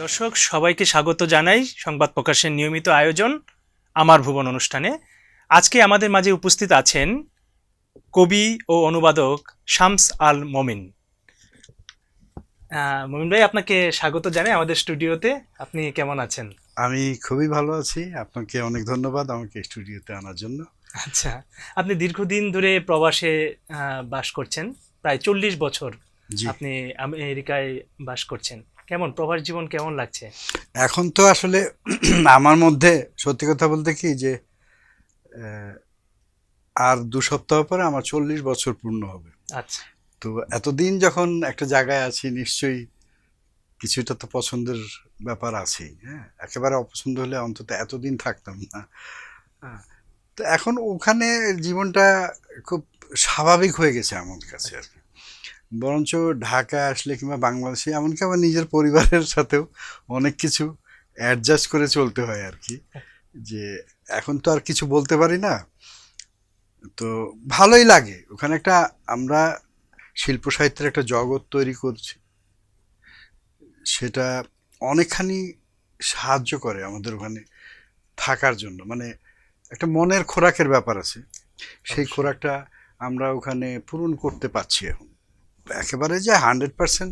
দর্শক সবাইকে স্বাগত জানাই সংবাদ প্রকাশের নিয়মিত আয়োজন আমার ভুবন অনুষ্ঠানে। আজকে আমাদের মাঝে উপস্থিত আছেন কবি ও অনুবাদক শামস আল মমিন। মমিন ভাই, আপনাকে স্বাগত জানাই আমাদের স্টুডিওতে। আপনি কেমন আছেন? আমি খুবই ভালো আছি। আপনাকে অনেক ধন্যবাদ আমাকে স্টুডিওতে আনার জন্য। আচ্ছা, আপনি দীর্ঘদিন ধরে প্রবাসে বাস করছেন, প্রায় 40 বছর জি, আপনি আমেরিকায় বাস করছেন। কেমন প্রবাস জীবন কেমন লাগছে? এখন তো আসলে আমার মধ্যে সত্যি কথা বলতে কি যে আহ, আর 2 সপ্তাহ পরে আমার 40 বছর পূর্ণ হবে। আচ্ছা, তো এতদিন যখন একটা জায়গায় আছি, নিশ্চয়ই কিছুটা তো পছন্দের ব্যাপার আছেই। হ্যাঁ, একেবারে অপছন্দ হলে অন্তত এতদিন থাকতাম না। হ্যাঁ, তো এখন ওখানে জীবনটা খুব স্বাভাবিক হয়ে গেছে আমার কাছে আর কি। বরঞ্চ ঢাকা আসলে কিংবা বাংলাদেশে, এমনকি আমার নিজের পরিবারের সাথেও অনেক কিছু অ্যাডজাস্ট করে চলতে হয় আর কি। যে এখন তো আর কিছু বলতে পারি না, তো ভালোই লাগে ওখানে। একটা আমরা শিল্প সাহিত্যের একটা জগৎ তৈরি করছি, সেটা অনেকখানি সাহায্য করে আমাদের ওখানে থাকার জন্য। মানে একটা মনের খোরাকের ব্যাপার আছে, সেই অবশ্যই। খোরাকটা আমরা ওখানে পূরণ করতে পারছি এখন। একেবারে যে 100%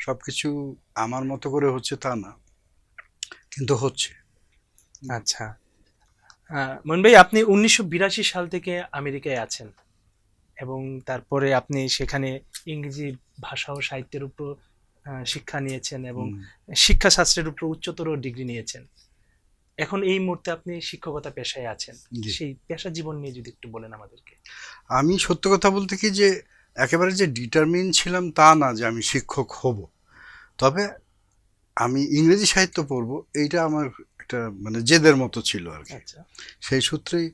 সব কিছু আমার মতো করে হচ্ছে তা না, কিন্তু হচ্ছে। আচ্ছা, মন ভাই, আপনি 1982 সাল থেকে আমেরিকায় আছেন এবং তারপরে আপনি সেখানে ইংরেজি ভাষা ও সাহিত্যের উপর শিক্ষা নিয়েছেন এবং হুম, শিক্ষা শাস্ত্রের উপর উচ্চতর ডিগ্রি নিয়েছেন। এখন এই মুহূর্তে আপনি শিক্ষকতা পেশায় আছেন। জি। সেই পেশা জীবন নিয়ে যদি একটু বলেন আমাদেরকে। আমি সত্য কথা বলতে কি যে একেবারে যে ডিটারমিন ছিলাম তা না যে আমি শিক্ষক হব। তবে আমি ইংরেজি সাহিত্য পড়বো এইটা আমার একটা মানে জেদের মতো ছিল আর কি। আচ্ছা, সেই সূত্রেই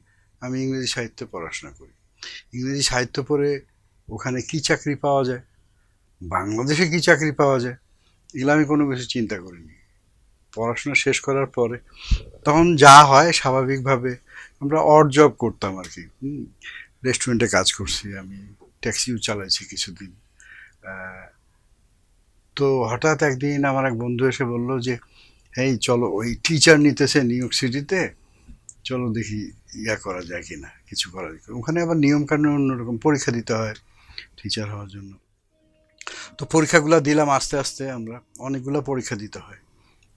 আমি ইংরেজি সাহিত্যে পড়াশোনা করি। ইংরেজি সাহিত্য পড়ে ওখানে কি চাকরি পাওয়া যায়, বাংলাদেশে কি চাকরি পাওয়া যায়, এগুলো আমি কোনো কিছু চিন্তা করিনি। পড়াশোনা শেষ করার পরে তখন যা হয় স্বাভাবিকভাবে আমরা অড জব করতাম আর কি। রেস্টুরেন্টে কাজ করছি আমি, ট্যাক্সিও চালাইছি কিছুদিন। তো হঠাৎ একদিন আমার এক বন্ধু এসে বলল যে এই চলো, ওই টিচার নিতেছে নিউ ইয়র্ক সিটিতে, চলো দেখি করা যায় কিনা, কিছু করা যায়। ওখানে আবার নিয়ম কানুন অন্যরকম, পরীক্ষা দিতে হয় টিচার হওয়ার জন্য। তো পরীক্ষাগুলো দিলাম আস্তে আস্তে। আমরা অনেকগুলো পরীক্ষা দিতে হয়,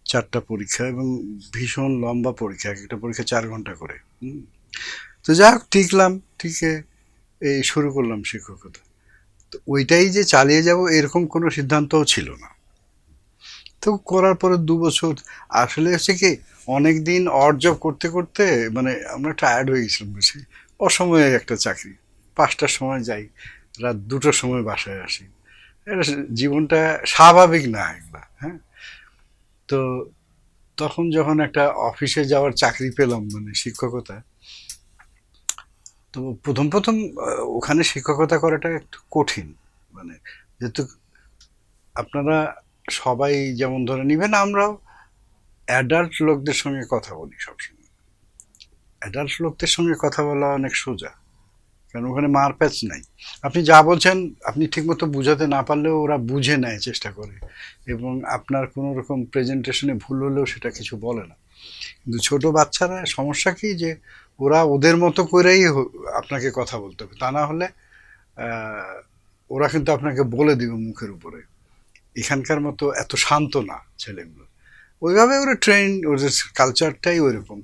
4টা পরীক্ষা, এবং ভীষণ লম্বা পরীক্ষা, একটা পরীক্ষা 4 ঘন্টা করে। তো যাই হোক টিকলাম, টিকে এই শুরু করলাম শিক্ষকতা। তো ওইটাই যে চালিয়ে যাব এরকম কোনো সিদ্ধান্তও ছিল না। তো করার পরে 2 বছর আসলে হচ্ছে কি, অনেক দিন অড জব করতে করতে মানে আমরা টায়ার্ড হয়ে গেছিলাম বেশি। অসময়ে একটা চাকরি, 5টার সময় যাই, রাত 2টোর সময় বাসায় আসি। এটা জীবনটা স্বাভাবিক না এগুলা। হ্যাঁ, তো তখন যখন একটা অফিসে যাওয়ার চাকরি পেলাম মানে শিক্ষকতা, তো প্রথম প্রথম ওখানে শিক্ষকতা করাটা একটু কঠিন। মানে যেহেতু আপনারা সবাই যেমন ধরে নিবেন, আমরাও অ্যাডাল্ট লোকদের সঙ্গে কথা বলি সবসময়। অ্যাডাল্ট লোকদের সঙ্গে কথা বলা অনেক সোজা, কারণ ওখানে মারপ্যাচ নাই। আপনি যা বলছেন আপনি ঠিকমতো বুঝাতে না পারলেও ওরা বুঝে নেয়, চেষ্টা করে, এবং আপনার কোনো রকম প্রেজেন্টেশনে ভুল হলেও সেটা কিছু বলে না। কিন্তু ছোট বাচ্চারা সমস্যা কি যে ওরা ওদের মতো করেই আপনাকে কথা বলতে হবে, তা না হলে ওরা কিন্তু আপনাকে বলে দিবে মুখের উপরে। এখানকার মতো এত শান্ত না ছেলেগুলো, ওইভাবে ওরা ট্রেন, ওদের কালচারটাই ওইরকম।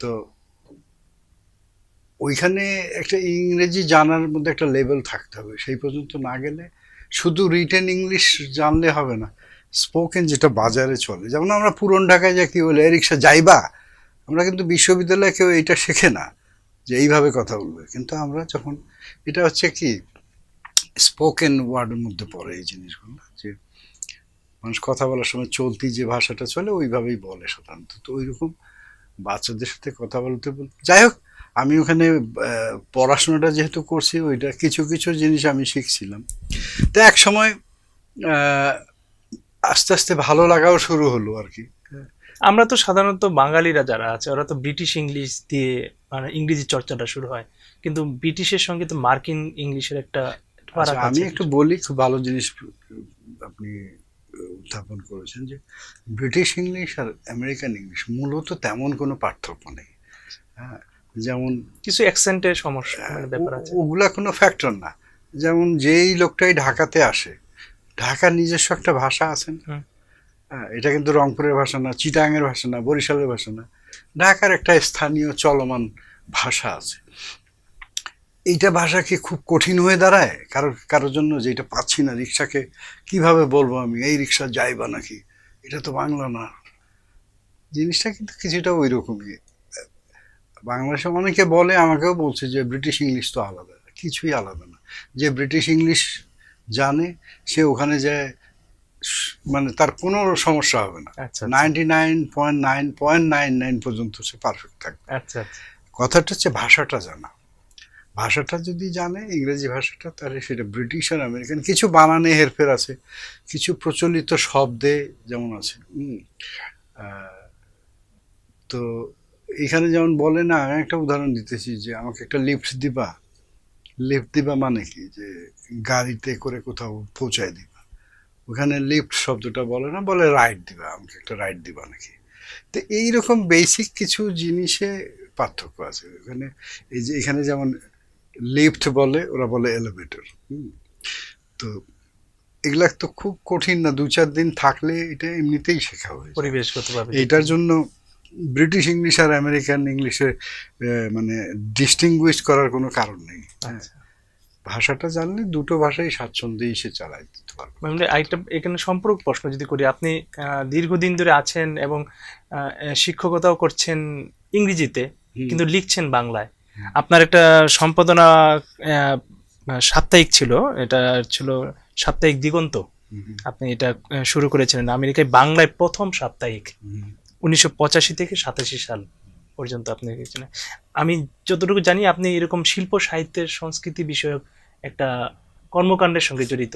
তো ওইখানে একটা ইংরেজি জানার মধ্যে একটা লেভেল থাকতে হবে, সেই পর্যন্ত না গেলে শুধু রিটেন ইংলিশ জানলে হবে না। স্পোকেন যেটা বাজারে চলে, যেমন আমরা পুরন ঢাকায় যা কি বলে রিক্সা যাইবা, আমরা কিন্তু বিশ্ববিদ্যালয়ে কেউ এটা শেখে না যে এইভাবে কথা বলবে। কিন্তু আমরা যখন, এটা হচ্ছে কি স্পোকেন ওয়ার্ডের মধ্যে পড়ে এই জিনিসগুলো, যে মানুষ কথা বলার সময় চলতি যে ভাষাটা চলে ওইভাবেই বলে সাধারণত। তো ওইরকম বাচ্চাদের সাথে কথা বলতে বলতে, যাই হোক, আমি ওখানে পড়াশোনাটা যেহেতু করছি ওইটা কিছু কিছু জিনিস আমি শিখছিলাম। তো এক সময় আস্তে আস্তে ভালো লাগাও শুরু হলো আর কি। আমরা তো সাধারণত বাঙালিরা যারা আছে ওরা তো ব্রিটিশ ইংলিশ দিয়ে মানে ইংরেজি চর্চাটা শুরু হয়, কিন্তু ব্রিটিশের সঙ্গে তো মার্কিন ইংলিশের একটা আচ্ছা, ফারাক আমি আছে। একটু বলি, খুব ভালো জিনিস আপনি উত্থাপন করেছেন যে ব্রিটিশ ইংলিশ আর আমেরিকান ইংলিশ মূলত তেমন কোনো পার্থক্য নেই। হ্যাঁ, যেমন কিছু অ্যাকসেন্টের সমস্যা মানে ব্যাপার আছে। ওগুলা কোনো ফ্যাক্টর না। যেমন যেই লোকটাই ঢাকাতে আসে, ঢাকার নিজস্ব একটা ভাষা আছে না? হুম। হ্যাঁ, এটা কিন্তু রংপুরের ভাষা না, চিটাগাংয়ের ভাষা না, বরিশালের ভাষা না, ঢাকার একটা স্থানীয় চলমান ভাষা আছে। এইটা ভাষা কি খুব কঠিন হয়ে দাঁড়ায় কারোর জন্য, যে এটা পাচ্ছি না, রিক্সাকে কিভাবে বলবো আমি, এই রিক্সা যাইবা নাকি, এটা তো বাংলা না। জিনিসটা কিন্তু কিছুটা ওই রকমই। বাংলাদেশে অনেকে বলে, আমাকেও বলছে যে ব্রিটিশ ইংলিশ তো আলাদা। কিছুই আলাদা না। যে ব্রিটিশ ইংলিশ জানে সে ওখানে যায়, মানে তার কোনো সমস্যা হবে না। আচ্ছা 99.9.99 পর্যন্ত সে পারফেক্ট থাকবে। আচ্ছা আচ্ছা। কথাটা হচ্ছে ভাষাটা জানা। ভাষাটা যদি জানে, ইংরেজি ভাষাটা, তাহলে সেটা ব্রিটিশ আর আমেরিকান। কিছু বানানে হেরফের আছে, কিছু প্রচলিত শব্দে যেমন আছে। তো এখানে যেমন বলে না, আমি একটা উদাহরণ দিতেছি যে আমাকে একটা লিফট দিবা। লিফট দিবা মানে কি, যে গাড়িতে করে কোথাও পৌঁছায় দিবা। ওখানে লিফট শব্দটা বলে না, বলে রাইড দিবা, আমাকে একটা রাইড দিবা নাকি। তো এইরকম বেসিক কিছু জিনিসে পার্থক্য আছে এখানে। এই যে এখানে যেমন লিফট বলে, ওরা বলে এলিভেটর। তো এগুলা তো খুব কঠিন না, 2-4 দিন থাকলে এটা এমনিতেই শেখা হয়ে যায়। পরিবেশগতভাবে এইটার জন্য ব্রিটিশ ইংলিশ আর আমেরিকান ইংলিশে মানে ডিস্টিংগুইশ করার কোনো কারণ নেই। আচ্ছা। ভাষাটা জানলে দুটো ভাষাই স্বাচ্ছন্দ্যেই সে চালায় দিতে পারবে। মানে আরেকটা এখানে সম্পর্ক প্রশ্ন যদি করি, আপনি দীর্ঘদিন ধরে আছেন এবং শিক্ষকতাও করছেন ইংরেজিতে, কিন্তু লিখছেন বাংলায়। আপনার একটা সম্পাদনা সাপ্তাহিক ছিল, এটা ছিল সাপ্তাহিক দিগন্ত। আপনি এটা শুরু করেছিলেন আমেরিকায়, বাংলায় প্রথম সাপ্তাহিক 1985 থেকে 87 সাল পর্যন্ত আপনি লিখেছিলেন। আমি যতটুকু জানি আপনি এরকম শিল্প সাহিত্যের সংস্কৃতি বিষয়ক একটা কর্মকাণ্ডের সঙ্গে জড়িত।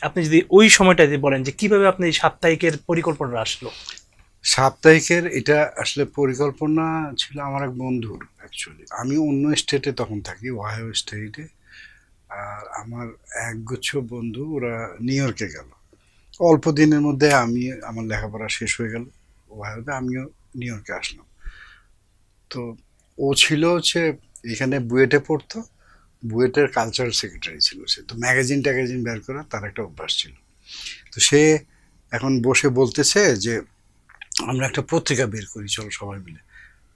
আপনি যদি ওই সময়টা যদি বলেন যে কিভাবে আপনি এই সাপ্তাহিকের পরিকল্পনা আসলো। সাপ্তাহিকের এটা আসলে পরিকল্পনা ছিল আমার এক বন্ধুর। অ্যাকচুয়ালি আমি অন্য স্টেটে তখন থাকি, ওহাইও স্টেটে। আর আমার একগুচ্ছ বন্ধু, ওরা নিউ ইয়র্কে গেল। অল্প দিনের মধ্যে আমার লেখাপড়া শেষ হয়ে গেল ওহাইওতে, আমিও নিউ ইয়র্কে আসলাম। তো ও ছিল হচ্ছে এখানে বুয়েটে পড়তো, বুয়েটের কালচারাল সেক্রেটারি ছিল সে। তো ম্যাগাজিন ট্যাগাজিন বের করা তার একটা অভ্যাস ছিল। তো সে এখন বসে বলতেছে যে আমরা একটা পত্রিকা বের করি, চলো সবাই মিলে,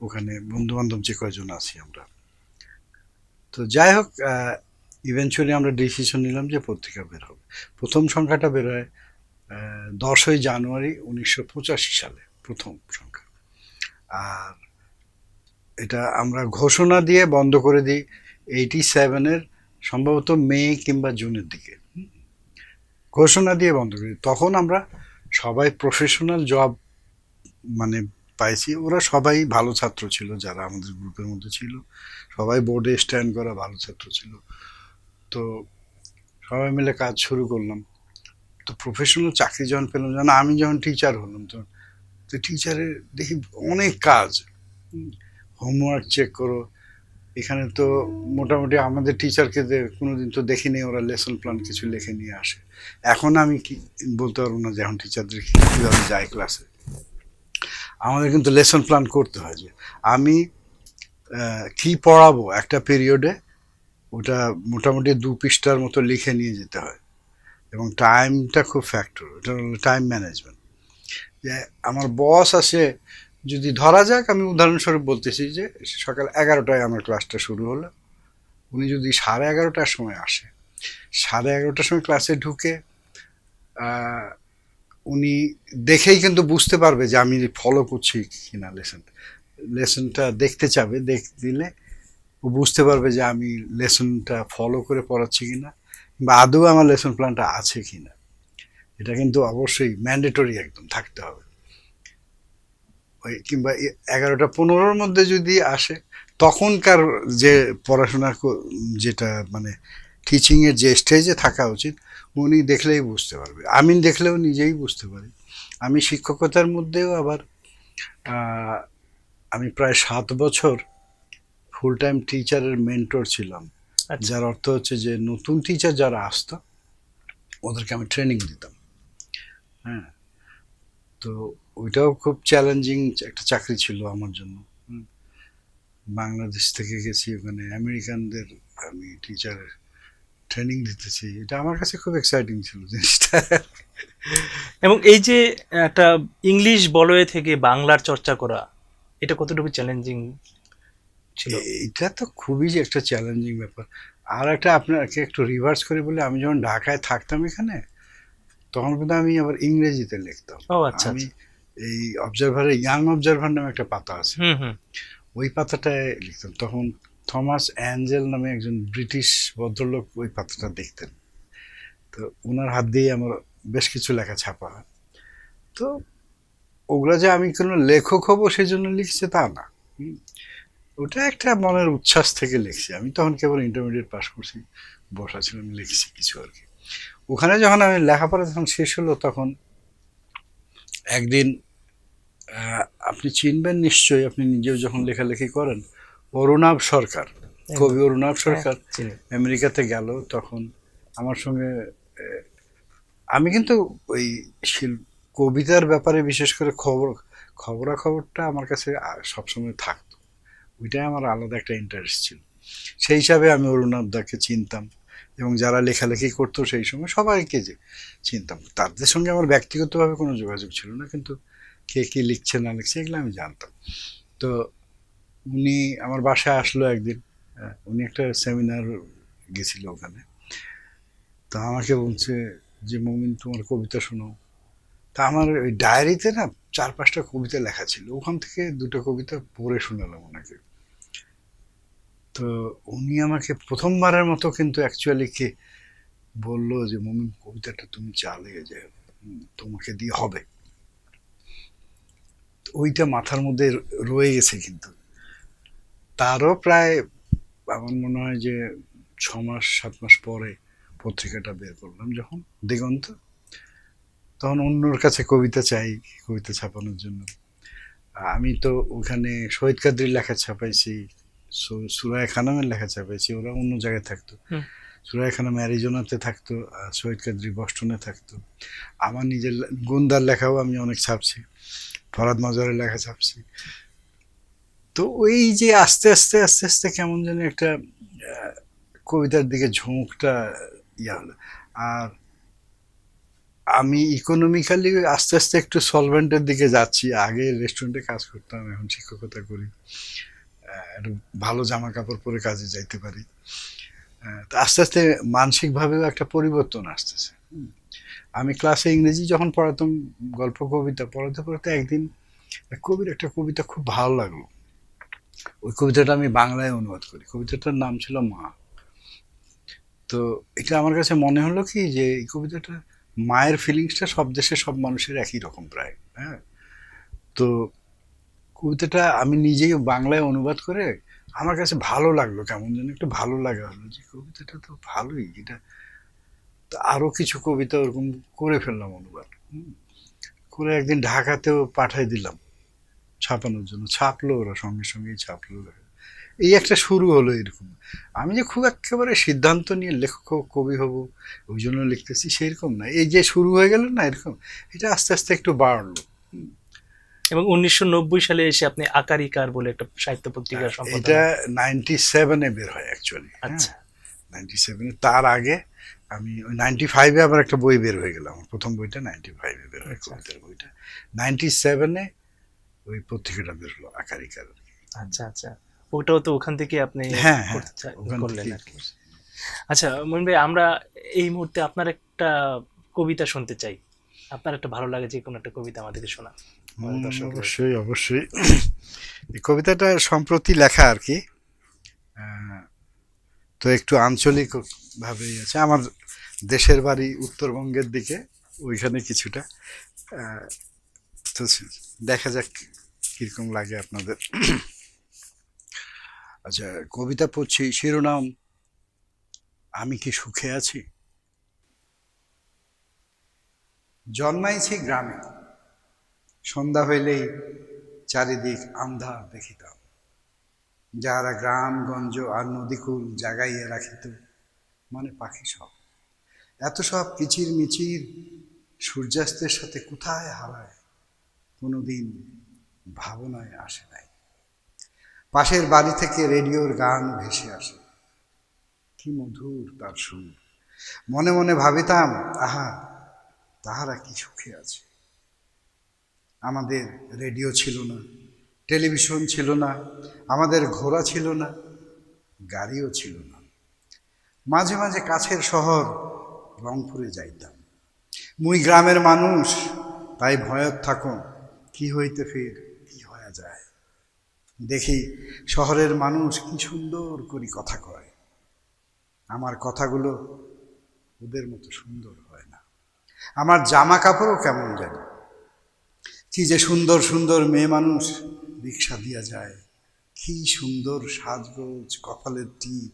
ওখানে বন্ধু বান্ধব যে কয়জন আছি আমরা। তো যাই হোক, ইভেনচুয়ালি আমরা ডিসিশন নিলাম যে পত্রিকা বের হবে। প্রথম সংখ্যাটা বের হয় 10ই জানুয়ারি 1985 সালে, প্রথম সংখ্যা। আর এটা আমরা ঘোষণা দিয়ে বন্ধ করে দিই 87-এর সম্ভবত মে কিংবা জুনের দিকে। ঘোষণা দিয়ে বন্ধ করি। তখন আমরা সবাই প্রফেশনাল জব মানে পাইছি। ওরা সবাই ভালো ছাত্র ছিল, যারা আমাদের গ্রুপের মধ্যে ছিল সবাই বোর্ডে স্ট্যান্ড করা ভালো ছাত্র ছিল। তো সবাই মিলে কাজ শুরু করলাম। তো প্রফেশনাল চাকরি যখন পেলাম, যেন আমি যখন টিচার হলাম, তো টিচারের দেখি অনেক কাজ, হোমওয়ার্ক চেক করো। এখানে তো মোটামুটি আমাদের টিচারকে কোনোদিন তো দেখিনি ওরা লেসন প্ল্যান কিছু লিখে নিয়ে আসে। এখন আমি কি বলতে পারবো না যে এখন টিচারদের কীভাবে যায় ক্লাসে। আমাদের কিন্তু লেসন প্ল্যান করতে হয় যে আমি কি পড়াবো একটা পিরিয়ডে, ওটা মোটামুটি 2 পৃষ্ঠার মতো লিখে নিয়ে যেতে হয়। এবং টাইমটা খুব ফ্যাক্টর, ওটা হলো টাইম ম্যানেজমেন্ট। যে আমার বস আসে, যদি ধরা যাক, আমি উদাহরণস্বরূপ বলতেছি যে সকাল 11টায় আমার ক্লাসটা শুরু হলো, উনি যদি 11:30টার সময় আসে, 11:30টার সময় ক্লাসে ঢুকে উনি দেখেই কিন্তু বুঝতে পারবে যে আমি ফলো করছি কিনা লেসনটা দেখতে চাবে। দিলে ও বুঝতে পারবে যে আমি লেসনটা ফলো করে পড়াচ্ছি কিনা, বা আদৌ আমার লেসন প্ল্যানটা আছে কিনা। এটা কিন্তু অবশ্যই ম্যান্ডেটরি একদম থাকতে হবে। ওই কিংবা 11:15-র মধ্যে যদি আসে, তখনকার যে পড়াশোনা যেটা মানে টিচিংয়ের যে স্টেজে থাকা উচিত, উনি দেখলেই বুঝতে পারবে। আমি দেখলেও নিজেই বুঝতে পারি। আমি শিক্ষকতার মধ্যেও আবার আমি প্রায় 7 বছর ফুল টাইম টিচারের মেন্টর ছিলাম। যার অর্থ হচ্ছে যে নতুন টিচার যারা আসতো ওদেরকে আমি ট্রেনিং দিতাম। হ্যাঁ, তো ওইটাও খুব চ্যালেঞ্জিং একটা চাকরি ছিল আমার জন্য। হুম, বাংলাদেশ থেকে গেছি ওখানে আমেরিকানদের, আমি টিচারের ট্রেনিং দিতেছি, এটা আমার কাছে খুব এক্সাইটিং ছিল জিনিসটা। এবং এই যে একটা ইংলিশ বলয়ে থেকে বাংলার চর্চা করা, এটা কতটুকু চ্যালেঞ্জিং ছিল? এটা তো খুবই যে একটা চ্যালেঞ্জিং ব্যাপার। আর একটা আপনাকে একটু রিভার্স করে বলে, আমি যখন ঢাকায় থাকতাম এখানে, তখন কিন্তু আমি আবার ইংরেজিতে লিখতাম। ও আচ্ছা আমি আচ্ছা। এই অবজারভারে ইয়াং অবজারভার নামে একটা পাতা আছে, হুম হুম। ওই পাতাটায় লিখতাম। তখন থমাস অ্যাঞ্জেল নামে একজন ব্রিটিশ ভদ্রলোক ওই পাতাটা দেখতেন, তো ওনার হাত দিয়ে আমার বেশ কিছু লেখা ছাপা হয়। তো ওগুলা যে আমি কোনো লেখক হব সেই জন্য লিখছে তা না। হুম, ওটা একটা মনের উচ্ছ্বাস থেকে লিখছি। আমি তখন কেবল ইন্টারমিডিয়েট পাস করছি, বসা ছিলাম, লিখছি কিছু আর কি। ওখানে যখন আমি লেখাপড়া যখন শেষ হলো, তখন একদিন আপনি চিনবেন নিশ্চয়ই, আপনি নিজেও যখন লেখালেখি করেন, অরুণাভ সরকার, কবি অরুণাভ হ্যাঁ, সরকার চিনি। আমেরিকাতে গেল। তখন আমার সঙ্গে আমি কিন্তু ওই কবিতার ব্যাপারে বিশেষ করে খবরাখবরটা আমার কাছে সবসময় থাকতো, ওইটাই আমার আলাদা একটা ইন্টারেস্ট ছিল। সেই হিসাবে আমি অরুণাভ দাকে চিনতাম, এবং যারা লেখালেখি করতো সেই সময় সবাইকে যে চিনতাম। তাদের সঙ্গে আমার ব্যক্তিগতভাবে কোনো যোগাযোগ ছিল না, কিন্তু কে কী লিখছে না লিখছে এগুলো আমি জানতাম। তো উনি আমার বাসায় আসলো একদিন, উনি একটা সেমিনার গেছিল ওখানে। তা আমাকে বলছে যে, মমিন তোমার কবিতা শোনো। তা আমার ওই ডায়েরিতে না 4-5টা কবিতা লেখা ছিল, ওখান থেকে 2টা কবিতা পড়ে শোনালাম ওনাকে। তো উনি আমাকে প্রথমবারের মতো কিন্তু অ্যাকচুয়ালি কি বললো যে, মমিন কবিতাটা তুমি চালিয়ে যে, তোমাকে দিয়ে হবে। তো ওইটা মাথার মধ্যে রয়ে গেছে। কিন্তু তারও প্রায় আমার মনে হয় যে 6 মাস 7 মাস পরে পত্রিকাটা বের করলাম যখন, দিগন্ত, তখন অন্যর কাছে কবিতা চাই, কবিতা ছাপানোর জন্য। আমি তো ওখানে শহীদ কাদরির লেখা ছাপাইছি, সুরায় খানমের লেখা ছাপাইছি, ওরা অন্য জায়গায় থাকতো। হুম। সুরায় খানম অ্যারিজোনাতে থাকতো, আর শহীদ কাদরি বস্টনে থাকতো। আমার নিজের গুন্দার লেখাও আমি অনেক ছাপছি, ফরাদ মজারের লেখা ছাপছি। তো ওই যে আস্তে আস্তে আস্তে আস্তে কেমন যেন একটা কবিতার দিকে ঝোঁকটা ইয়া হলো। আর আমি ইকোনমিক্যালি আস্তে আস্তে একটু সলভেন্টের দিকে যাচ্ছি। আগে রেস্টুরেন্টে কাজ করতাম, এখন শিক্ষকতা করি, একটু ভালো জামা কাপড় পরে কাজে যাইতে পারি। তো আস্তে আস্তে মানসিকভাবেও একটা পরিবর্তন আসতেছে। আমি ক্লাসে ইংরেজি যখন পড়াতাম, গল্প কবিতা পড়াতে পড়াতে একদিন কবির একটা কবিতা খুব ভালো লাগলো। ওই কবিতাটা আমি বাংলায় অনুবাদ করি, কবিতাটার নাম ছিল মা। তো এটা আমার কাছে মনে হলো কি যে এই কবিতাটা, মায়ের ফিলিংসটা সব দেশে সব মানুষের একই রকম প্রায়। হ্যাঁ, তো কবিতাটা আমি নিজেই বাংলায় অনুবাদ করে আমার কাছে ভালো লাগলো, কেমন যেন একটু ভালো লাগা হলো যে কবিতাটা তো ভালোই, এটা তো আরো কিছু কবিতা ওরকম করে ফেললাম অনুবাদ। করে একদিন ঢাকাতেও পাঠাই দিলাম ছাপানোর জন্য, ছাপলো ওরা, সঙ্গে সঙ্গেই ছাপলো। এই একটা শুরু হলো এরকম। আমি যে খুব একেবারে সিদ্ধান্ত নিয়ে লেখক কবি হব ওই জন্য লিখতেছি সেরকম না, এই যে শুরু হয়ে গেল না এরকম, এটা আস্তে আস্তে একটু বাড়লো। এবং 1990 সালে এসে আপনি আকারিকার বলে একটা সাহিত্য পত্রিকার এটা সম্পাদনা। 97-এ বের হয় অ্যাকচুয়ালি। হ্যাঁ, আচ্ছা। 97-এ। তার আগে আমি ওই 95-এ আবার একটা বই বের হয়ে গেলাম, প্রথম বইটা 95-এ বের হয়, আচ্ছা কবিতার বইটা। 97-এ ওই পত্রিকাটা বের হলো আকারিকার। আচ্ছা। আচ্ছা, ওটাও তো ওখান থেকে আপনি হ্যাঁ হ্যাঁ, ওখান করলেন থেকেই আর কি। আচ্ছা মইন ভাই, আমরা এই মুহূর্তে আপনার একটা কবিতা শুনতে চাই। আপনার একটা ভালো লাগে যে কোনো একটা কবিতা আমাদেরকে শোনা, আমাদের দর্শকদের। অবশ্যই অবশ্যই। এই কবিতাটা সম্প্রতি লেখা আর কি, তো একটু আঞ্চলিক ভাবেই আছে। আমার দেশের বাড়ি উত্তরবঙ্গের দিকে, ওইখানে কিছুটা। তো দেখা যাক কিরকম লাগে আপনাদের। আচ্ছা, কবিতা পড়ছি, শিরোনাম আমি কি সুখে আছি। জন্মাইছি গ্রামে, সন্ধ্যা হইলেই চারিদিক আন্ধার দেখিতাম। যাহারা গ্রামগঞ্জ আর নদীকুল জাগাইয়া রাখিত, মানে পাখি সব, এত সব কিচির মিচির সূর্যাস্তের সাথে কোথায় হারায় কোনোদিন ভাবনায় আসে নাই। পাশের বাড়ি থেকে রেডিওর গান ভেসে আসে, কি মধুর তার সুর। মনে মনে ভাবিতাম, আহা, তাহারা কি সুখে আছে। আমাদের রেডিও ছিল না, টেলিভিশন ছিল না, আমাদের ঘোড়া ছিল না, গাড়িও ছিল না। মাঝে মাঝে কাছের শহর রংপুরে যাইতাম। মুই গ্রামের মানুষ, তাই ভয়ত থাকো কি হইতে ফের কি হয়ে যায়। দেখি শহরের মানুষ কি সুন্দর করে কথা কয়, আমার কথাগুলো ওদের মতো সুন্দর হয় না। আমার জামা কাপড়ও কেমন জানি, কি যে সুন্দর সুন্দর মেয়ে মানুষ রিক্সা দিয়া যায়, কি সুন্দর সাজগোজ, কপালের টিপ,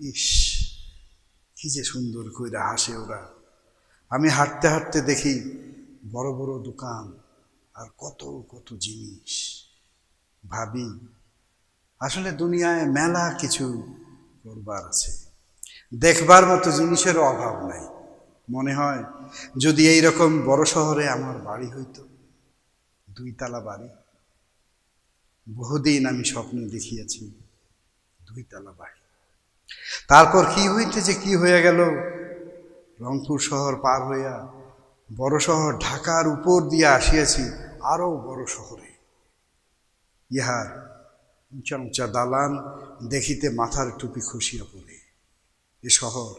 ইস, কি যে সুন্দর কইরা হাসে ওরা। আমি হাঁটতে হাঁটতে দেখি বড় বড় দোকান আর কত কত জিনিস। ভাবি আসলে দুনিয়ায় মেলা কিছু করবার আছে, দেখবার মতো জিনিসেরও অভাব নাই। মনে হয় যদি এইরকম বড় শহরে আমার বাড়ি হইতো, 2 তলা বাড়ি। বহুদিন আমি স্বপ্নে দেখিয়াছি 2 তলা বাড়ি। তারপর কি হইতে যে কি হয়ে গেল, রংপুর শহর পার হইয়া বড় শহর ঢাকার উপর দিয়ে আসিয়াছি আরো বড় শহরে। ইহার উঁচা উঁচা দালান দেখিতে মাথার টুপি খসিয়া পড়ে। এ শহর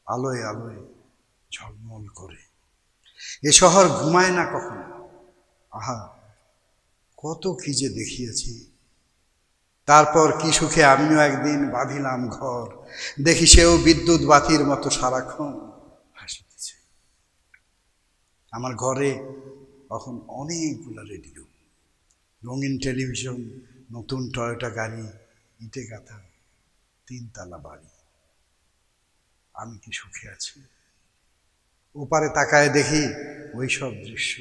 আলোয় আলোয় ঝলমল করে, এ শহর ঘুমায় না কখনো। আহা, কত কি যে দেখিয়াছি। তারপর কি সুখে আমিও একদিন বাঁধিলাম ঘর, দেখি সেও বিদ্যুৎ বাতির মতো সারাক্ষণ হাসিতেছে। আমার ঘরে এখন অনেকগুলো রেডিও, রঙিন টেলিভিশন, নতুন টয়োটা গাড়ি, ইটে গাঁথা 3 তলা বাড়ি। আমি কি সুখে আছি? ওপারে তাকায় দেখি ওই সব দৃশ্য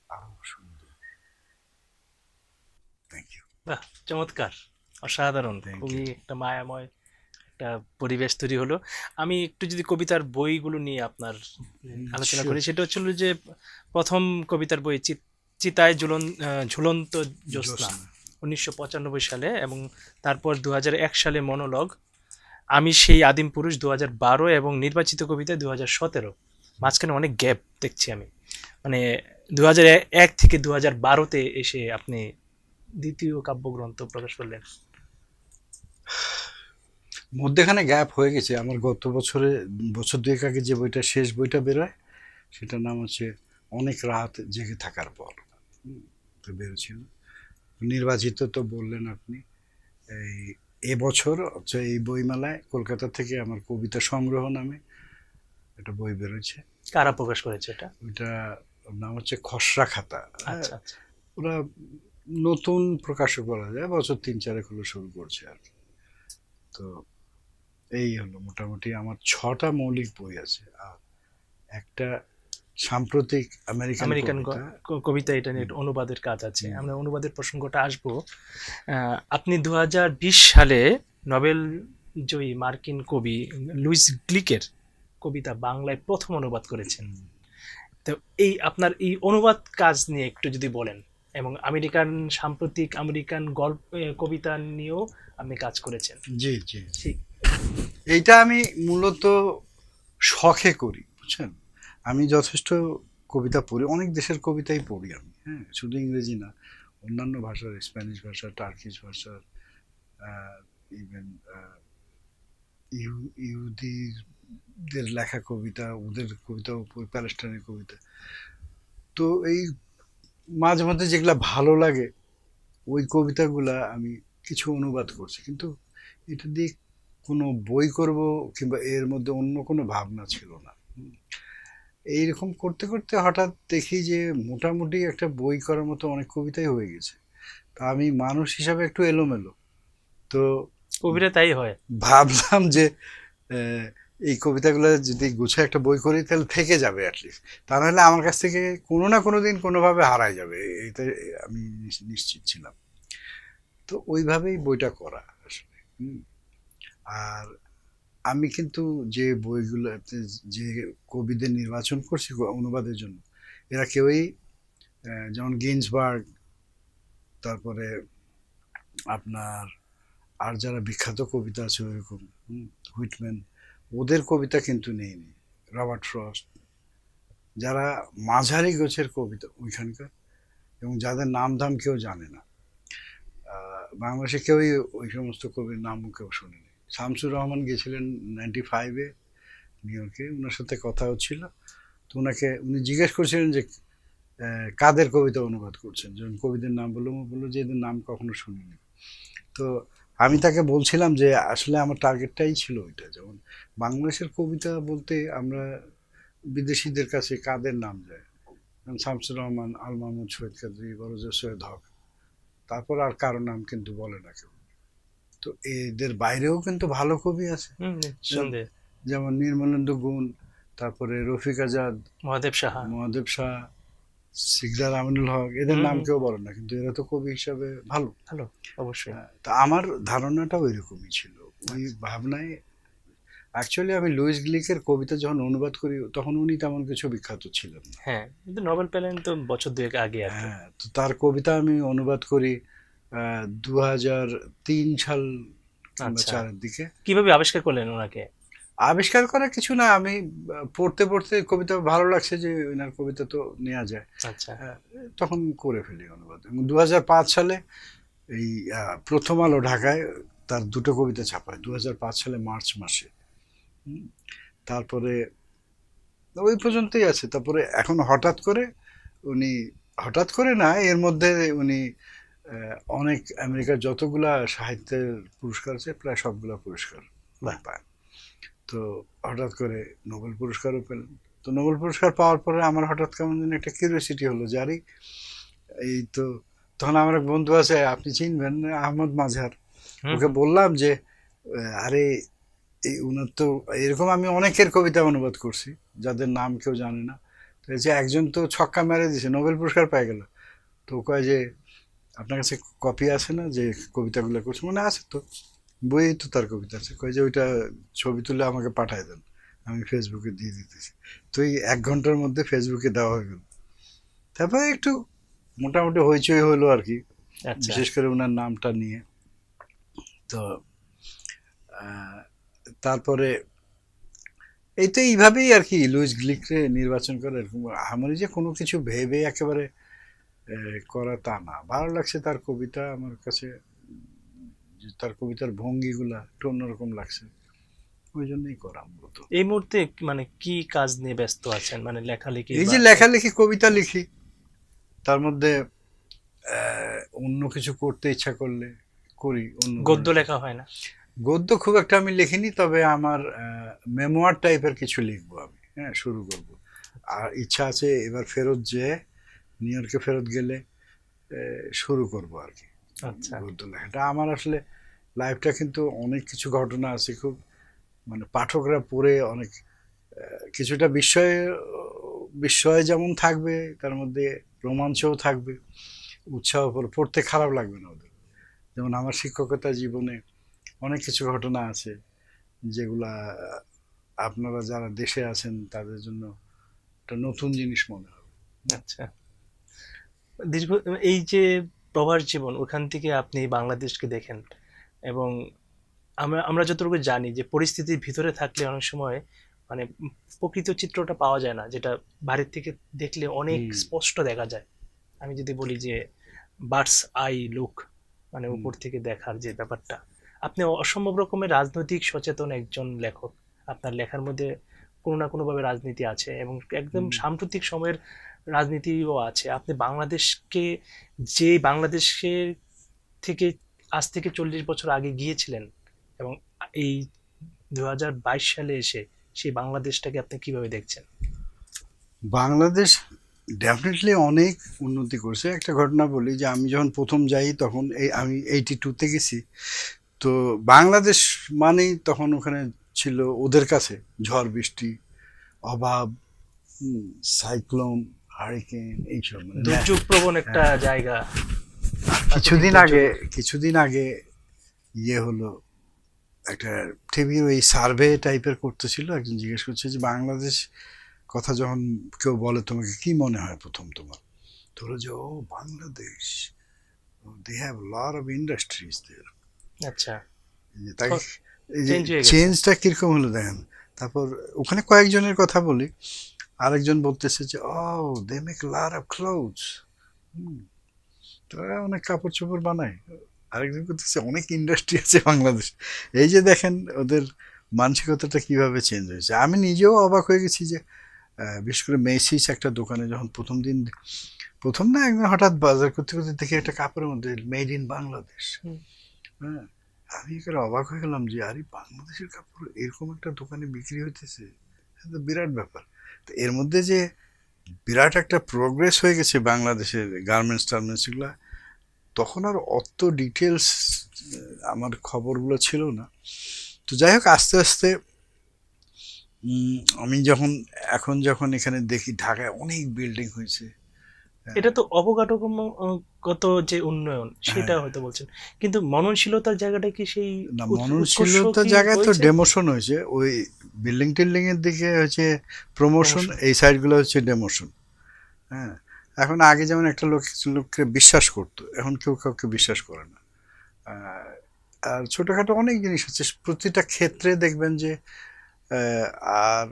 আরো সুন্দর। Thank you. বাহ, চমৎকার, অসাধারণ, Thank খুবই you. একটা মায়াময় একটা পরিবেশ তৈরি হলো। আমি একটু যদি কবিতার বইগুলো নিয়ে আপনার আলোচনা sure. করি, সেটা হচ্ছিল যে প্রথম কবিতার বই চিতায় ঝুলন্ত জ্যোৎস্না, 1995 সালে, এবং তারপর 2001 সালে মনোলগ, আমি সেই আদিম পুরুষ 2012, এবং নির্বাচিত কবিতা 2017। মাঝখানে অনেক গ্যাপ দেখছি আমি, মানে 2001 থেকে 2012-তে এসে আপনি দ্বিতীয় কাব্যগ্রন্থ প্রকাশ করলেন। মধ্যেখানে গ্যাপ হয়ে গেছে। আমার গত বছর 2 আগে যে বইটা, শেষ বইটা বেরোয়, সেটার নাম হচ্ছে অনেক রাত জেগে থাকার পর। তো বেরোছিল। নির্বাচিত তো বললেন আপনি। এই এবছর হচ্ছে এই বইমেলায় কলকাতা থেকে আমার কবিতা সংগ্রহ নামে একটা বই বেরোচ্ছে। কারা প্রকাশ করেছে এটা? ওইটা নাম হচ্ছে খসড়া খাতা। আচ্ছা আচ্ছা। ওরা নতুন প্রকাশও করা যায়, বছর 3-4 হলো শুরু করছে আর কি। তো এই হলো মোটামুটি আমার 6টা মৌলিক বই আছে, আর একটা সাম্প্রতিক আমেরিকান আমেরিকান কবিতা। কবিতা, এটা নিয়ে একটা অনুবাদের কাজ আছে, আমরা অনুবাদের প্রসঙ্গটা আসবো। আপনি 2020 সালে নোবেল জয়ী মার্কিন কবি লুইস গ্লিকের কবিতা বাংলায় প্রথম অনুবাদ করেছেন। তো এই আপনার এই অনুবাদ কাজ নিয়ে একটু যদি বলেন, এবং সাম্প্রতিক আমেরিকান গল্প কবিতা নিয়েও আপনি কাজ করেছেন। জি জি, ঠিক। এইটা আমি মূলত শখে করি, বুঝছেন। আমি যথেষ্ট কবিতা পড়ি, অনেক দেশের কবিতাই পড়ি আমি, হ্যাঁ, শুধু ইংরেজি না, অন্যান্য ভাষার, স্প্যানিশ ভাষা, টার্কিশ ভাষার, ইভেন ইহুদিদের লেখা কবিতা, ওদের কবিতা, প্যালেস্টাইনের কবিতা। তো এই মাঝে মধ্যে যেগুলা ভালো লাগে ওই কবিতাগুলা আমি কিছু অনুবাদ করছি, কিন্তু এটা দিয়ে কোনো বই করব কিংবা এর মধ্যে অন্য কোনো ভাবনা ছিল না। এইরকম করতে করতে হঠাৎ দেখি যে মোটামুটি একটা বই করার মতো অনেক কবিতাই হয়ে গেছে। তা আমি মানুষ হিসাবে একটু এলোমেলো, তো কবিরা তাই হয়। ভাবলাম যে আহ, এই কবিতাগুলো যদি গুছিয়ে একটা বই করি তাহলে থেকে যাবে অ্যাটলিস্ট, তা নাহলে আমার কাছ থেকে কোনো না কোনো দিন কোনোভাবে হারাই যাবে, এইটা আমি নিশ্চিত ছিলাম। তো ওইভাবেই বইটা করা আসলে। আর আমি কিন্তু যে বইগুলোতে যে কবিদের নির্বাচন করছি অনুবাদের জন্য, এরা কেউই যেমন গিন্সবার্গ, তারপরে আপনার আর যারা বিখ্যাত কবিতা আছে ওইরকম, হুইটম্যান, ওদের কবিতা কিন্তু নেইনি। রবার্ট ফ্রস্ট, যারা মাঝারি গোছের কবিতা ওইখানকার, এবং যাদের নাম ধাম কেউ জানে না, বাংলাদেশে কেউই ওই সমস্ত কবির নামও কেউ শোনেনি। শামসুর রহমান গেছিলেন 95-এ নিউ ইয়র্কে, ওনার সাথে কথা হচ্ছিল, তো উনি জিজ্ঞেস করছিলেন যে কাদের কবিতা অনুবাদ করছেন, যখন কবিদের নাম বললো যে এদের নাম কখনো শুনিনি। তো আমি তাকে বলছিলাম যে আসলে আমার টার্গেটটাই ছিল ওইটা, যেমন বাংলাদেশের কবিতা বলতে আমরা বিদেশিদের কাছে কাদের নাম যায়, যেমন শামসুর রহমান, আল মাহমুদ, শহীদ কাদরী, বরজের সৈয়দ হক, তারপর আর কারো নাম কিন্তু বলে না কেউ। তো এদের বাইরেও কিন্তু ভালো কবি আছে, নিঃসন্দেহে। যেমন নির্মলেন্দু গুণ, তারপরে রফিক আজাদ, মহাদেব সাহা, সিকদার আমিনুল হক, এদের নাম কেউ বলে না, কিন্তু এরা তো কবি হিসাবে ভালো। ভালো, অবশ্যই। তা আমার ধারণাটা ওই রকমই ছিল, ওই ভাবনায়। অ্যাকচুয়ালি আমি লুইস গ্লিকের কবিতা যখন অনুবাদ করি তখন উনি তেমন কিছু বিখ্যাত ছিলেন না। হ্যাঁ, কিন্তু নোবেল পেলেন তো বছর দুয়েক আগে আর কি। হ্যাঁ, তো তার কবিতা আমি অনুবাদ করি 2003 সাল কিংবা 4-এর দিকে। কিভাবে আবিষ্কার করলেন ওনাকে? আবিষ্কার করা কিছু না, আমি পড়তে পড়তে কবিতা ভালো লাগছে যে ওনার কবিতা তো নেওয়া যায়, আচ্ছা, তখন করে ফেলি অনুবাদ। এবং 2005 সালে এই প্রথম আলো ঢাকায় তার দুটো কবিতা ছাপায় 2005 সালে মার্চ মাসে। তারপরে ওই পর্যন্তই আছে। তারপরে এখন হঠাৎ করে না, এর মধ্যে উনি অনেক আমেরিকার যতগুলা সাহিত্যের পুরস্কার আছে প্রায় সবগুলা পুরস্কার পায়। তো হঠাৎ করে নোবেল পুরস্কারও পেলেন। তো নোবেল পুরস্কার পাওয়ার পরে আমার হঠাৎ কেমন যেন একটা কিউরিওসিটি হলো, জারি এই তো তখন আমার এক বন্ধু আছে, আপনি চিনবেন, আহমদ মাঝহার, ওকে বললাম যে আরে এই উনার তো এরকম আমি অনেকের কবিতা অনুবাদ করছি যাদের নাম কেউ জানে না, তো এই যে একজন তো ছক্কা মেরে দিছে, নোবেল পুরস্কার পেয়ে গেল। তো কয় যে আপনার কাছে কপি আছে না যে কবিতাগুলো করছে? মানে আছে তো, বই তো তার কবিতা আছে। কয় যে ওইটা ছবি তুলে আমাকে পাঠায় দেন, আমি ফেসবুকে দিয়ে দিতেছি। তো এই 1 ঘন্টার মধ্যে ফেসবুকে দেওয়া হয়ে গেল। তারপরে একটু মোটামুটি হইচই হলো আর কি, বিশেষ করে ওনার নামটা নিয়ে। তো তারপরে এই তো এইভাবেই আর কি লুইস গ্লিককে নির্বাচন করে। এরকম আমার যে কোনো কিছু ভেবে একেবারে করা তা না, ভালো লাগছে তার কবিতা আমার কাছে, তার কবিতার ভঙ্গিগুলা একটু অন্যরকম লাগছে, ওই জন্যই করা মূলত। এই মুহূর্তে মানে কি কাজ নিয়ে ব্যস্ত আছেন? মানে লেখালেখি? এই যে লেখালেখি, কবিতা লিখি, তার মধ্যে অন্য কিছু করতে ইচ্ছা করলে করি। গদ্য লেখা হয় না? গদ্য খুব একটা আমি লিখিনি, তবে আমার মেমোয়ার টাইপের কিছু লিখবো আমি, হ্যাঁ, শুরু করব। আর ইচ্ছা আছে এবার নিউ ইয়র্কে ফেরত গেলে শুরু করব আর কি গদ্য লেখাটা। আমার আসলে লাইফটা কিন্তু অনেক কিছু ঘটনা আছে, খুব মানে পাঠকরা পড়ে অনেক কিছুটা বিস্ময় যেমন থাকবে, তার মধ্যে রোমাঞ্চও থাকবে, উৎসাহ, পড়তে খারাপ লাগবে না ওদের। যেমন আমার শিক্ষকতা জীবনে অনেক কিছু ঘটনা আছে যেগুলা আপনারা যারা দেশে আছেন তাদের জন্য একটা নতুন জিনিস মনে হবে। আচ্ছা, দীর্ঘ এই যে প্রবাস জীবন, ওখান থেকে আপনি বাংলাদেশকে দেখেন, এবং আমরা যতটুকু জানি যে পরিস্থিতির ভিতরে থাকলে অনেক সময় মানে প্রকৃত চিত্রটা পাওয়া যায় না, যেটা বাইরের থেকে দেখলে অনেক স্পষ্ট দেখা যায়। আমি যদি বলি যে বার্ডস আই লুক, মানে উপর থেকে দেখার যে ব্যাপারটা, আপনি অসম্ভব রকমের রাজনৈতিক সচেতন একজন লেখক। আপনার লেখার মধ্যে কোনো না কোনোভাবে রাজনীতি আছে, এবং একদম সাম্প্রতিক সময়ের রাজনীতিও আছে। আপনি বাংলাদেশকে, যে বাংলাদেশের থেকে আজ থেকে 40 বছর আগে গিয়েছিলেন, এবং এই 2022 সালে এসে সেই বাংলাদেশটাকে আপনি কিভাবে দেখছেন? বাংলাদেশ ডেফিনেটলি অনেক উন্নতি করছে। একটা ঘটনা বলি, যে আমি যখন প্রথম যাই তখন আমি 82-তে গেছি, তো বাংলাদেশ মানেই তখন ওখানে ছিল ওদের কাছে ঝড় বৃষ্টি, অভাব, সাইক্লোন, হারিকেন, এইসব দুর্যোগপ্রবণ একটা জায়গা। কিছুদিন আগে ইয়ে হলো, একটা টিভি ওই সার্ভে টাইপের করতেছিল, একজন জিজ্ঞেস করছে যে বাংলাদেশ কথা যখন কেউ বলে তোমাকে কি মনে হয় প্রথম তোমার, ধরো যে ও Bangladesh, they have lot of industries there. আচ্ছা, তাকে এই যে চেঞ্জ হয়ে গেছে। চেঞ্জটা কিরকম হলো দেখেন। তারপর ওখানে কয়েকজনের কথা বলি, আরেকজন বলতেছে যে ও they make lot of clothes, তারা অনেক কাপড় চোপড় বানায়। আরেকজন করতেছে অনেক ইন্ডাস্ট্রি আছে বাংলাদেশ। এই যে দেখেন ওদের মানসিকতাটা কিভাবে চেঞ্জ হয়েছে। আমি নিজেও অবাক হয়ে গেছি যে বিশেষ করে মেসিস একটা দোকানে যখন প্রথম না একদিন হঠাৎ বাজার করতে করতে দেখি একটা কাপড়ের মধ্যে মেড ইন বাংলাদেশ। হ্যাঁ, আমি এখানে অবাক হয়ে গেলাম যে আরে বাংলাদেশের কাপড় এরকম একটা দোকানে বিক্রি হইতেছে, এটা তো বিরাট ব্যাপার। তো এর মধ্যে যে বিরাট একটা প্রোগ্রেস হয়ে গেছে বাংলাদেশের গার্মেন্টস টার্মেন্টস এগুলা, তখন আর অত ডিটেলস আমার খবরগুলো ছিল না। তো যাই হোক আস্তে আস্তে আমি এখন যখন এখানে দেখি ঢাকায় অনেক বিল্ডিং হয়েছে। এটা তো অবকাঠামোগত যে উন্নয়ন সেটা হ্যাঁ, হয়তো বলছেন, কিন্তু মননশীলতার জায়গাটা কি সেই না উৎকর্ষ মননশীলতার কি জায়গায় তো হয়েছে? ডেমোশন হয়েছে, ওই বিল্ডিং টিল্ডিং এর দিকে হচ্ছে প্রমোশন, Promotion। এই সাইডগুলো হচ্ছে ডেমোশন। হ্যাঁ, এখন আগে যেমন একটা লোককে বিশ্বাস করতো, এখন কেউ কাউকে বিশ্বাস করে না। আর ছোটোখাটো অনেক জিনিস হচ্ছে প্রতিটা ক্ষেত্রে দেখবেন যে আর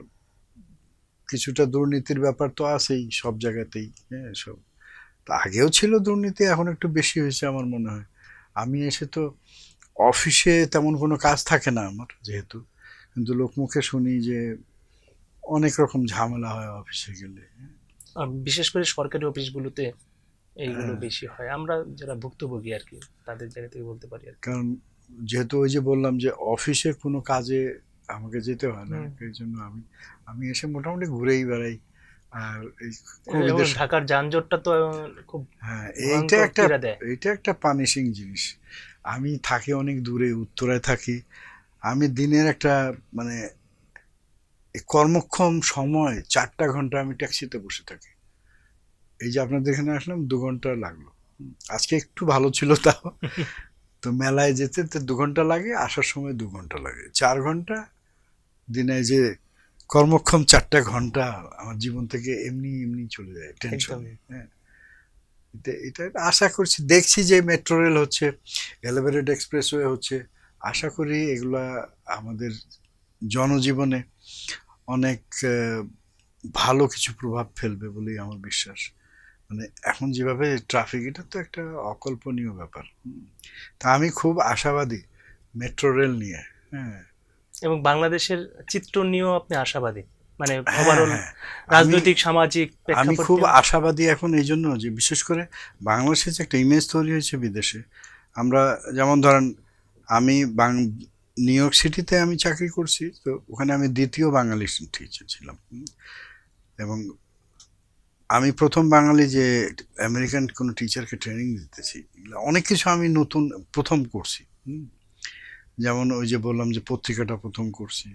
কিছুটা দুর্নীতির ব্যাপার তো আছেই সব জায়গাতেই। হ্যাঁ, সব তো আগেও ছিল দুর্নীতি, এখন একটু বেশি হয়েছে আমার মনে হয়। আমি এসে তো অফিসে তেমন কোনো কাজ থাকে না আমার যেহেতু, কিন্তু লোকমুখে শুনি যে অনেক রকম ঝামেলা হয় অফিসে গেলে। বিশেষ করে সরকারি অফিসগুলোতে এইগুলো হ্যাঁ, বেশি হয়, আমরা যারা ভুক্তভোগী আর কি তাদের জায়গা থেকে বলতে পারি আর কি। কারণ যেহেতু ওই যে বললাম যে অফিসে কোনো কাজে আমাকে যেতে হয় না, হুম। এই জন্য আমি এসে মোটামুটি ঘুরেই বেড়াই। আর এই এবং কবিদের, ঢাকার যানজটটা তো খুব হ্যাঁ ভয়ঙ্কর পীড়া দেয়। এইটা একটা পানিশিং জিনিস। আমি থাকি অনেক দূরে, উত্তরায় থাকি। আমি দিনের একটা মানে এই কর্মক্ষম সময় 4টা ঘন্টা আমি ট্যাক্সিতে বসে থাকি। এই যে আপনাদের এখানে আসলাম 2 ঘন্টা লাগলো। আজকে একটু ভালো ছিল তাও। তো মেলায় যেতে তো 2 ঘন্টা লাগে, আসার সময় 2 ঘন্টা লাগে, 4 ঘন্টা দিনে যে কর্মক্ষম 4টা ঘন্টা আমার জীবন থেকে এমনি এমনি চলে যায় টেনশনে। একদমই। হ্যাঁ, এটা আশা করছি, দেখছি যে মেট্রো রেল হচ্ছে, এলিভেটেড এক্সপ্রেসওয়ে হচ্ছে, আশা করি এগুলা আমাদের জনজীবনে অনেক ভালো কিছু প্রভাব ফেলবে বলেই আমার বিশ্বাস। মানে এখন যেভাবে ট্রাফিক, এটা তো একটা অকল্পনীয় ব্যাপার। তা আমি খুব আশাবাদী মেট্রো রেল নিয়ে। হ্যাঁ, এবং বাংলাদেশের চিত্র নিয়েও আপনি আশাবাদী, মানে হ্যাঁ, ওভারঅল হ্যাঁ, আমি রাজনৈতিক সামাজিক আমি খুব প্রেক্ষাপটে? আশাবাদী এখন এই জন্য যে বিশেষ করে বাংলাদেশের যে একটা ইমেজ তৈরি হয়েছে বিদেশে। আমরা যেমন ধরেন আমি নিউ ইয়র্ক সিটিতে আমি চাকরি করছি, তো ওখানে আমি দ্বিতীয় বাঙালি টিচার ছিলাম। এবং আমি প্রথম বাঙালি যে আমেরিকান কোনো টিচারকে ট্রেনিং দিতেছি। এগুলো অনেক কিছু আমি নতুন প্রথম করছি। যেমন ওই যে বললাম যে পত্রিকাটা প্রথম করছি,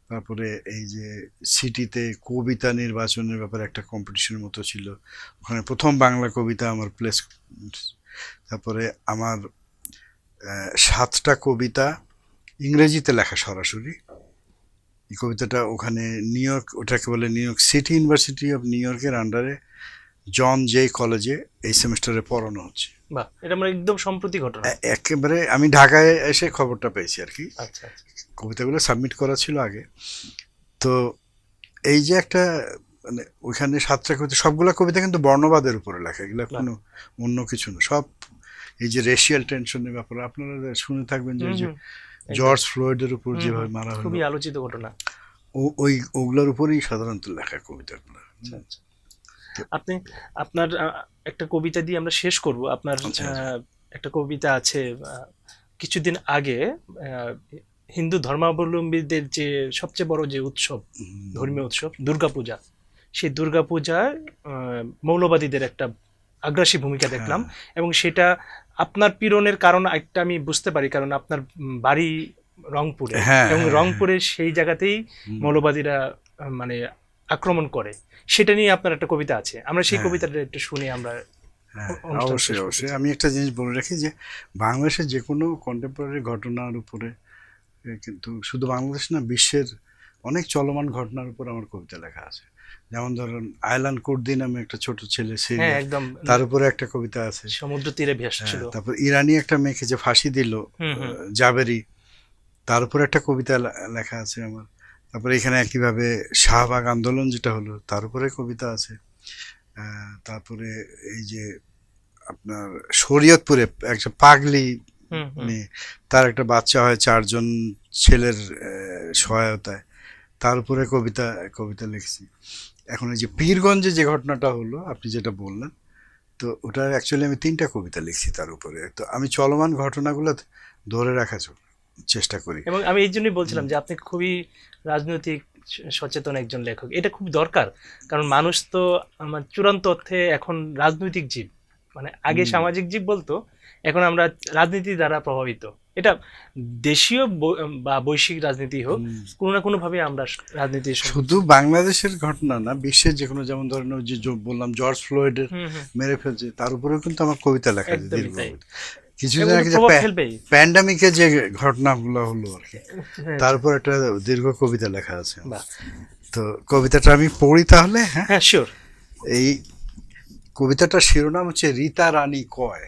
তারপরে এই যে সিটিতে কবিতা নির্বাচনের ব্যাপারে একটা কম্পিটিশনের মতো ছিল, ওখানে প্রথম বাংলা কবিতা আমার প্লেস। তারপরে আমার 7টা কবিতা ইংরেজিতে লেখা সরাসরি। এই কবিতাটা ওখানে নিউ ইয়র্ক, ওটাকে বলে new York city university of new ইয়র্কের আন্ডারে জন জে কলেজে এই সেমিস্টারে পড়ানো হচ্ছে। বাহ, এটা মানে একদম সম্প্রতি ঘটনা। একেবারে আমি ঢাকায় এসে খবরটা পেয়েছি আর কি। আচ্ছা আচ্ছা। কবিতাগুলো সাবমিট করা ছিল আগে। তো এই যে একটা মানে ওইখানে 7টা কবিতা, সবগুলা কবিতা কিন্তু বর্ণবাদের উপরে লেখা, এগুলো কোনো অন্য কিছু না। সব এই যে রেশিয়াল টেনশনের ব্যাপারে আপনারা শুনে থাকবেন যে হুম ওই যে হুম, একদম। জর্জ ফ্লয়েডের উপর হুম যেভাবে হুম, মারা হলো, খুবই আলোচিত ঘটনা। ওগুলোর উপরেই সাধারণত লেখা কবিতাগুলো। আচ্ছা আচ্ছা। আপনি আপনার একটা কবিতা দিয়ে আমরা শেষ করব। আপনার আচ্ছা, আচ্ছা। একটা কবিতা আছে কিছুদিন আগে, আহ, হিন্দু ধর্মাবলম্বীদের যে সবচেয়ে বড় যে উৎসব, ধর্মীয় উৎসব দুর্গাপূজা, সেই দুর্গাপূজায় মৌলবাদীদের একটা আগ্রাসী ভূমিকা দেখলাম। হ্যাঁ, এবং সেটা আপনার পীড়নের কারণ একটা আমি বুঝতে পারি, কারণ আপনার বাড়ি রংপুরে, হ্যাঁ, এবং হ্যাঁ, হ্যাঁ। রংপুরের সেই জায়গাতেই মৌলবাদীরা মানে আক্রমণ করে। সেটা নিয়ে আপনার একটা কবিতা আছে, আমরা সেই হ্যাঁ, কবিতাটা একটু শুনে আমরা হ্যাঁ, অনুষ্ঠান শেষ অবশ্যই করতে অবশ্যই চাই। আমি একটা জিনিস বলে রাখি যে বাংলাদেশের যে কোনো কন্টেম্পোরারি ঘটনার উপরে কিন্তু শুধু বাংলাদেশ না, বিশ্বের অনেক চলমান ঘটনার উপর আমার কবিতা লেখা আছে। যেমন ধরুন আয়লান কুর্দি নামে একটা ছোট ছেলে হ্যাঁ সিরিয়ার, একদম তার উপরে একটা কবিতা আছে। সমুদ্র তীরে ভাসছিল। তারপর ইরানি একটা মেয়েকে যে ফাঁসি দিল, হুম হুম জাবেরি, তার উপর একটা কবিতা লেখা আছে আমার। তারপরে এখানে একইভাবে শাহবাগ আন্দোলন যেটা হলো, তার উপরে কবিতা আছে। তারপরে এই যে আপনার শরীয়তপুরে একটা পাগলি হুম হুম মেয়ে, তার একটা বাচ্চা হয় 4 জন ছেলের সহায়তায়, তার উপরে কবিতা কবিতা লিখছি। এখন এই যে পীরগঞ্জে যে ঘটনাটা হলো আপনি যেটা বললেন, তো ওটা অ্যাকচুয়ালি আমি 3টা কবিতা লিখছি তার উপরে। তো আমি চলমান ঘটনাগুলো ধরে রাখার চেষ্টা করি। এবং আমি এই জন্যই বলছিলাম যে আপনি খুবই রাজনৈতিক সচেতন একজন লেখক, এটা খুব দরকার। কারণ মানুষ তো আমার চূড়ান্ত অর্থে এখন রাজনৈতিক জীব, মানে আগে সামাজিক জীব বলতো, এখন আমরা রাজনীতি দ্বারা প্রভাবিত। এটা দেশীয় বা বৈশ্বিক রাজনীতি হোক, কোনো না কোনো ভাবে আমরা রাজনীতির সঙ্গে। শুধু বাংলাদেশের ঘটনা না, বিশ্বের যে কোনো, যেমন ধরেন ওই যে বললাম জর্জ ফ্লয়েডের হুম হুম মেরে ফেলছে, তার উপরেও কিন্তু আমার কবিতা লেখা আছে, একদমই দীর্ঘ তাই। কবিতা। কিছুদিন এবং আগে যে প্রভাব ফেলবেই। প্যান্ডামিকের যে ঘটনাগুলো হলো আর কি, হ্যাঁ, তার উপর একটা দীর্ঘ কবিতা লেখা আছে। বাহ। তো কবিতাটা আমি পড়ি তাহলে। হ্যাঁ, হ্যাঁ শিওর। এই কবিতাটার শিরোনাম হচ্ছে রীতা রানী কয়।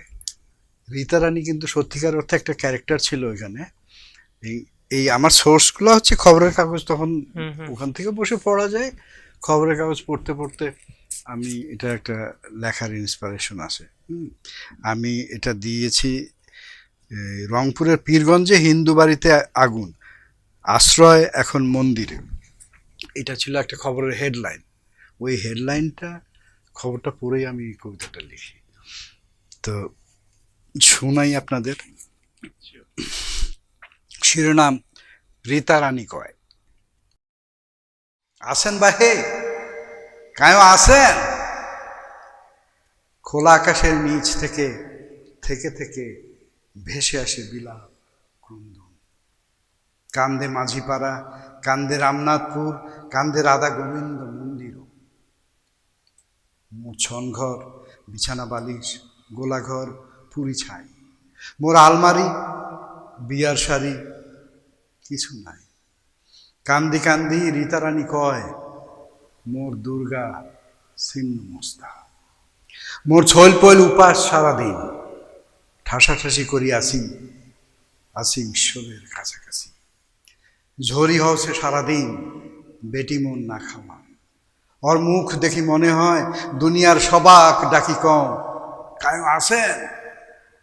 রীতা রানী কিন্তু সত্যিকার অর্থে একটা ক্যারেক্টার ছিল এখানে। এই এই আমার সোর্সগুলো হচ্ছে খবরের কাগজ, তখন হুম হুম ওখান থেকে বসে পড়া যায়। খবরের কাগজ পড়তে পড়তে আমি এটা একটা লেখার ইন্সপিরেশন আসে। আমি এটা দিয়েছি রংপুরের পীরগঞ্জে হিন্দু বাড়িতে আগুন, আশ্রয় এখন মন্দিরে। এটা ছিল একটা খবরের হেডলাইন। ওই হেডলাইনটা, খবরটা পড়েই আমি এই কবিতাটা লিখি। তো শোনাই আপনাদের। শিরোনাম রীতা রানী কয়। আসেন বাহে, কায়ো আসেন। খোলা আকাশের নিচ থেকে থেকে থেকে ভেসে আসে বিলাপ ক্রন্দন। কান্দে মাঝিপাড়া, কান্দে রামনাথপুর, কান্দে রাধা গোবিন্দ মন্দির। মোর ছনঘর, বিছানা বালিশ, গোলাঘর, পুরি ছাই। মোর আলমারি, বিয়ার শাড়ি, কিছু নাই। কান্দি কান্দি রীতা রানী কয়, মোর দুর্গা ছিন্ন মস্তা। মোর ছল পল উপাস সারাদিন, ঠাসাঠাসি করি আসি আসি ঈশ্বরের কাছাকাছি। ঝরি হওছে সারাদিন, বেটি মন না খাওয়া। ওর মুখ দেখি মনে হয় দুনিয়ার সবাক ডাকি কম, কায়ো আসেন,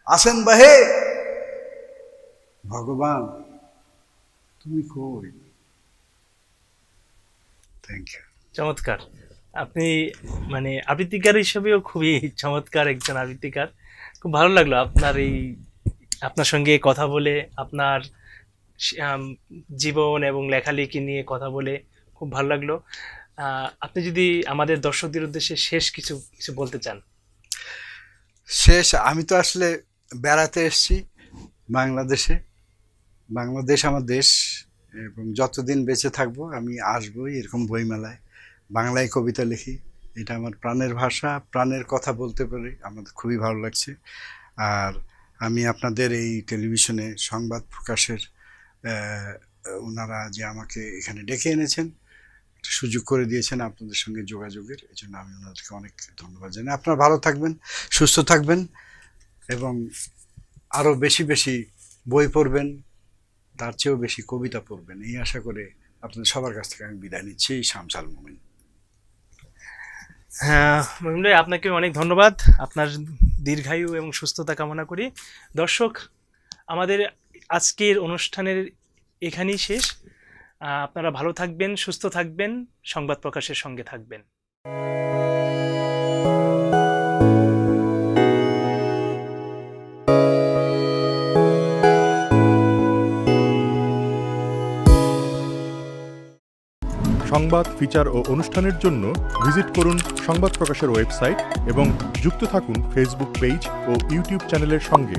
আসেন বাহে। ভগবান তুমি কই? Thank you. চমৎকার। আপনি মানে আবৃত্তিকার হিসেবেও খুবই চমৎকার একজন আবৃত্তিকার। খুব ভালো লাগলো আপনার সঙ্গে কথা বলে, আপনার আম, জীবন এবং লেখালেখি নিয়ে কথা বলে খুব ভালো লাগলো। আপনি যদি আমাদের দর্শকদের উদ্দেশ্যে শেষ কিছু কিছু বলতে চান। শেষ, আমি তো আসলে বেড়াতে এসেছি বাংলাদেশে। বাংলাদেশ আমার দেশ, এবং যতদিন বেঁচে থাকবো আমি আসবোই এরকম বইমেলায়। বাংলায় কবিতা লিখি, এটা আমার প্রাণের ভাষা, প্রাণের কথা বলতে পারি, আমাদের খুবই ভালো লাগছে। আর আমি আপনাদের এই টেলিভিশনে সংবাদ প্রকাশের ওনারা যে আমাকে এখানে ডেকে এনেছেন, সুযোগ করে দিয়েছেন আপনাদের সঙ্গে যোগাযোগের, এই জন্য আমি ওনাদেরকে অনেক ধন্যবাদ জানাই। আপনারা ভালো থাকবেন, সুস্থ থাকবেন, এবং আরও বেশি বেশি বই পড়বেন, তার চেয়েও বেশি কবিতা পড়বেন, এই আশা করে আপনাদের সবার কাছ থেকে আমি বিদায় নিচ্ছি। শামসাল মুমিন। হ্যাঁ মহিম ভাই, আপনাকে অনেক ধন্যবাদ। আপনার দীর্ঘায়ু এবং সুস্থতা কামনা করি। দর্শক, আমাদের আজকের অনুষ্ঠানের এখানেই শেষ। আপনারা ভালো থাকবেন, সুস্থ থাকবেন, সংবাদ প্রকাশের সঙ্গে থাকবেন। সংবাদ, ফিচার ও অনুষ্ঠানের জন্য ভিজিট করুন সংবাদ প্রকাশের ওয়েবসাইট এবং যুক্ত থাকুন ফেসবুক পেজ ও ইউটিউব চ্যানেলের সঙ্গে।